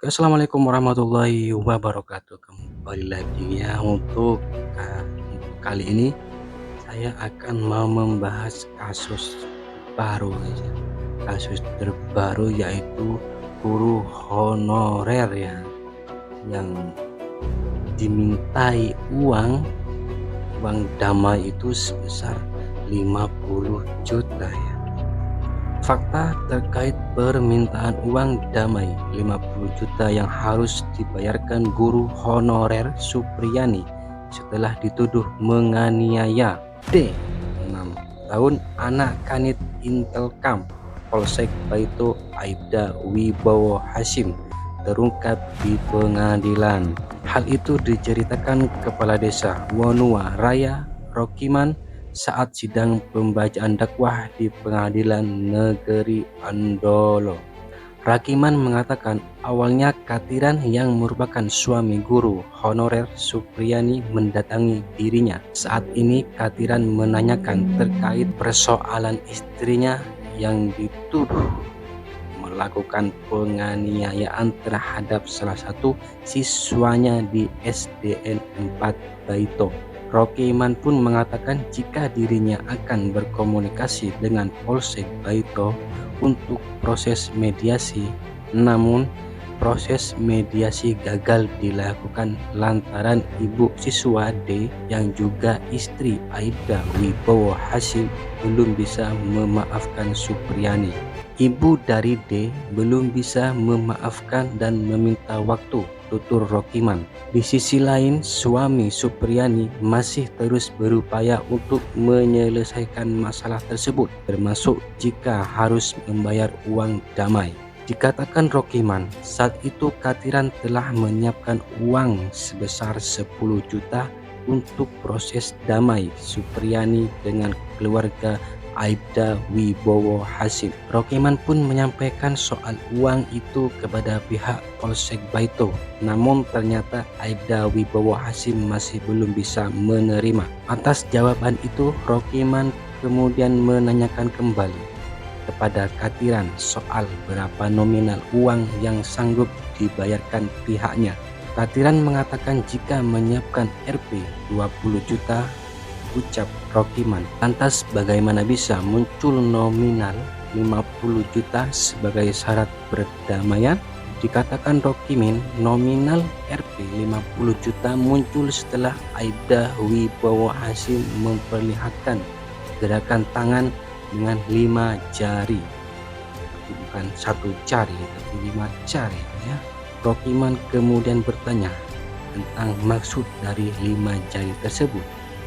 Assalamualaikum warahmatullahi wabarakatuh. Kembali lagi ya untuk kali ini saya akan mau membahas kasus baru guys ya. Kasus terbaru yaitu guru honorer ya yang dimintai uang damai itu sebesar 50 juta ya. Fakta terkait permintaan uang damai 50 juta yang harus dibayarkan guru honorer Supriyani setelah dituduh menganiaya D. 6 tahun anak kanit Intelkam Polsek Baito Aibda Wibowo Hasyim terungkap di pengadilan. Hal itu diceritakan Kepala Desa Wonua Raya Rokiman saat sidang pembacaan dakwah di Pengadilan Negeri Andolo. Rakiman mengatakan awalnya Katiran yang merupakan suami guru honorer Supriyani mendatangi dirinya. Saat ini Katiran menanyakan terkait persoalan istrinya yang dituduh melakukan penganiayaan terhadap salah satu siswanya di SDN 4 Baito. Rokiman pun mengatakan jika dirinya akan berkomunikasi dengan Polsek Baito untuk proses mediasi, namun proses mediasi gagal dilakukan lantaran ibu siswa D yang juga istri Aibda Wibowo Hasyim belum bisa memaafkan Supriyani. Ibu dari D belum bisa memaafkan dan meminta waktu, tutur Rokiman. Di sisi lain, suami Supriyani masih terus berupaya untuk menyelesaikan masalah tersebut, termasuk jika harus membayar uang damai. Dikatakan Rokiman, saat itu Katiran telah menyiapkan uang sebesar 10 juta untuk proses damai Supriyani dengan keluarga Aibda Wibowo Hasyim. Rokiman pun menyampaikan soal uang itu kepada pihak Polsek Baito, namun ternyata Aibda Wibowo Hasyim masih belum bisa menerima. Atas jawaban itu, Rokiman kemudian menanyakan kembali kepada Katiran soal berapa nominal uang yang sanggup dibayarkan pihaknya. Katiran mengatakan jika menyiapkan Rp 20 juta, ucap Rokiman. Lantas bagaimana bisa muncul nominal 50 juta sebagai syarat perdamaian? Dikatakan Rokiman, nominal Rp 50 juta muncul setelah Aibda Wibowo Hasyim memperlihatkan gerakan tangan dengan 5 jari, tapi bukan 1 jari tapi 5 jari ya. Rokiman kemudian bertanya tentang maksud dari 5 jari tersebut.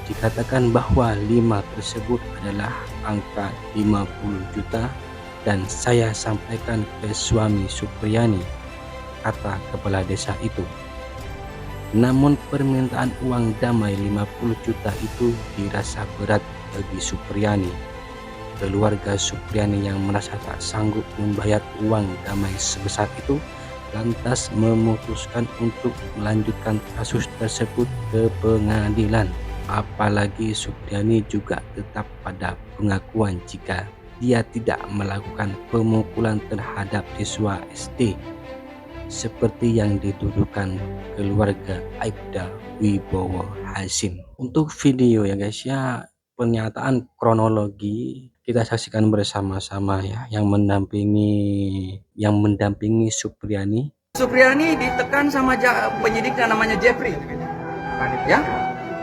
Dikatakan bahwa 5 tersebut adalah angka 50 juta dan saya sampaikan ke suami Supriyani, kata kepala desa itu. Namun permintaan uang damai 50 juta itu dirasa berat bagi Supriyani. Keluarga Supriyani yang merasa tak sanggup membayar uang damai sebesar itu lantas memutuskan untuk melanjutkan kasus tersebut ke pengadilan. Apalagi Supriyani juga tetap pada pengakuan jika dia tidak melakukan pemukulan terhadap siswa SD seperti yang dituduhkan keluarga Aibda Wibowo Hasyim. Untuk video ya guys ya, pernyataan kronologi kita saksikan bersama-sama ya, yang mendampingi Supriyani. Supriyani ditekan sama penyidiknya namanya Jeffrey, ya?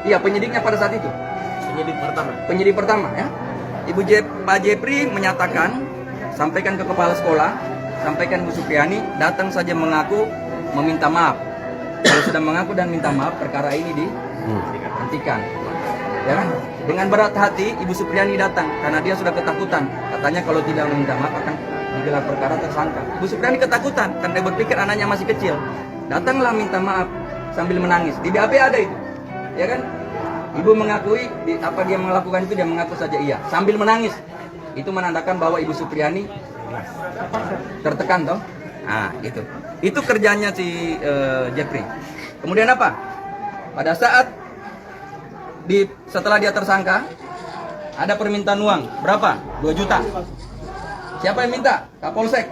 Iya, penyidiknya pada saat itu. Penyidik pertama, ya. Pak Jeffrey menyatakan, sampaikan ke kepala sekolah, sampaikan Bu Supriyani, datang saja mengaku meminta maaf. Kalau sudah mengaku dan minta maaf, perkara ini dihentikan. Ya kan? Dengan berat hati Ibu Supriyani datang karena dia sudah ketakutan. Katanya kalau tidak meminta maaf akan digelar perkara tersangka. Ibu Supriyani ketakutan karena dia berpikir anaknya masih kecil. Datanglah minta maaf sambil menangis. Di BAP ada itu. Ya kan? Ibu mengakui apa dia melakukan itu, dia mengaku saja iya sambil menangis. Itu menandakan bahwa Ibu Supriyani tertekan toh. Nah, itu kerjanya si Jeffrey. Kemudian apa? Pada saat setelah dia tersangka, ada permintaan uang berapa? 2 juta. Siapa yang minta? Kapolsek.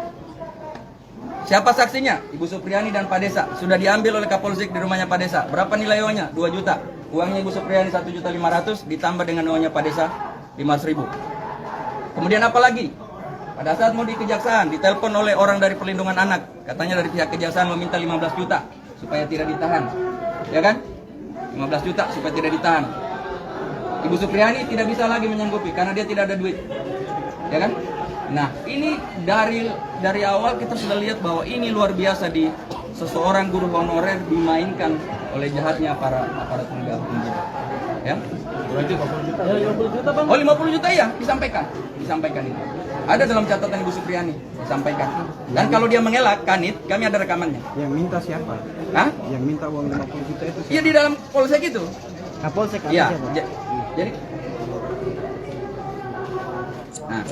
Siapa saksinya? Ibu Supriani dan Pak Desa. Sudah diambil oleh Kapolsek di rumahnya Pak Desa. Berapa nilai uangnya? 2 juta. Uangnya Ibu Supriani 1.500.000 ditambah dengan uangnya Pak Desa 500.000. Kemudian apa lagi? Pada saat mau di kejaksaan, ditelepon oleh orang dari perlindungan anak. Katanya dari pihak kejaksaan meminta 15 juta supaya tidak ditahan. Ya kan? 15 juta supaya tidak ditahan. Ibu Supriani tidak bisa lagi menyanggupi karena dia tidak ada duit. Ya kan? Nah, ini dari awal kita sudah lihat bahwa ini luar biasa di seseorang guru honorer dimainkan oleh jahatnya para aparat penegak hukum kita. Ya? Itu 50 juta, Bang. Oh, 50 juta ya, disampaikan itu. Ada dalam catatan Ibu Supriani, disampaikan. Dan kalau dia mengelak, Kanit, kami ada rekamannya. Yang minta siapa? Hah? Yang minta uang 50 juta itu siapa? Iya, di dalam polsek itu. Kapolsek Iya. siapa? Jadi nah,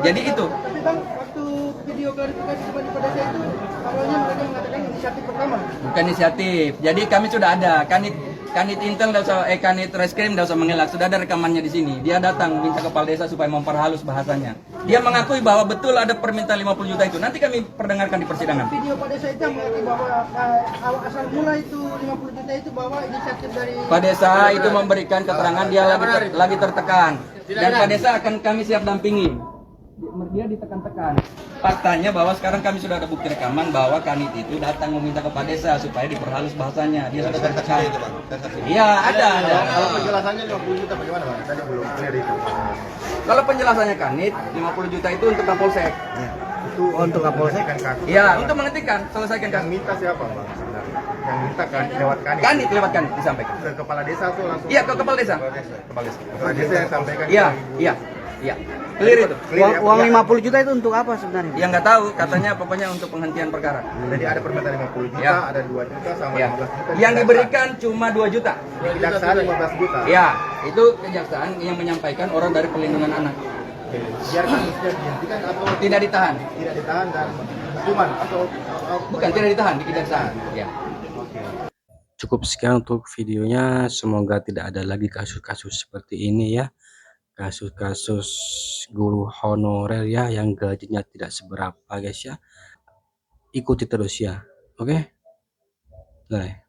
jadi itu. Tapi Bang, waktu video klarifikasi kembali pada saya itu awalnya mereka mengatakan inisiatif pertama. Bukan inisiatif. Jadi kami sudah ada Kanit Intel Kanit Reskrim tidak usah mengelak. Sudah ada rekamannya di sini. Dia datang minta kepala desa supaya memperhalus bahasanya. Dia mengakui bahwa betul ada permintaan 50 juta itu. Nanti kami perdengarkan di persidangan. Video pada saya itu yang mengakui bahwa asal mula itu 50 juta itu bahwa inisiatif dari Pak Desa itu memberikan keterangan dia lagi tertekan. Dan Pak Desa akan kami siap dampingi. Dia ditekan-tekan. Faktanya bahwa sekarang kami sudah ada bukti rekaman bahwa Kanit itu datang meminta ke Pak Desa supaya diperhalus bahasanya. Dia sudah tertekan. Iya, ada. Kalau penjelasannya 50 juta bagaimana, Bang? Tadi belum clear itu. Kalau penjelasannya Kanit, 50 juta itu untuk Kapolsek. Itu untuk Kapolsek kan kasus. Iya, untuk menghentikan, selesaikan Yang kasus. minta siapa, Bang? Sebenarnya? Yang minta kan lewat Kanit. Kanit lewat Kanit disampaikan. Ke kepala desa tuh langsung. Iya, ke kepala desa. Kepala desa yang sampaikan. Iya, iya, iya. Clear itu. Clear, ya? Uang Iya. 50 juta itu untuk apa sebenarnya? Yang nggak tahu, katanya pokoknya untuk penghentian perkara. Jadi ada permintaan 50 juta, Ya. ada 2 juta sama Ya. 15 juta. Yang diberikan cuma 2 juta. Kejaksaan 15 juta. Ya, itu kejaksaan yang menyampaikan orang dari perlindungan anak. Biar kasusnya dihentikan atau Tidak ditahan. tidak ditahan dan hukuman atau Bukan, tidak ditahan di kejaksaan. Ya. Cukup sekian untuk videonya, semoga tidak ada lagi kasus-kasus seperti ini ya. Kasus-kasus guru honorer ya yang gajinya tidak seberapa guys ya. Ikuti terus ya. Oke. Nah.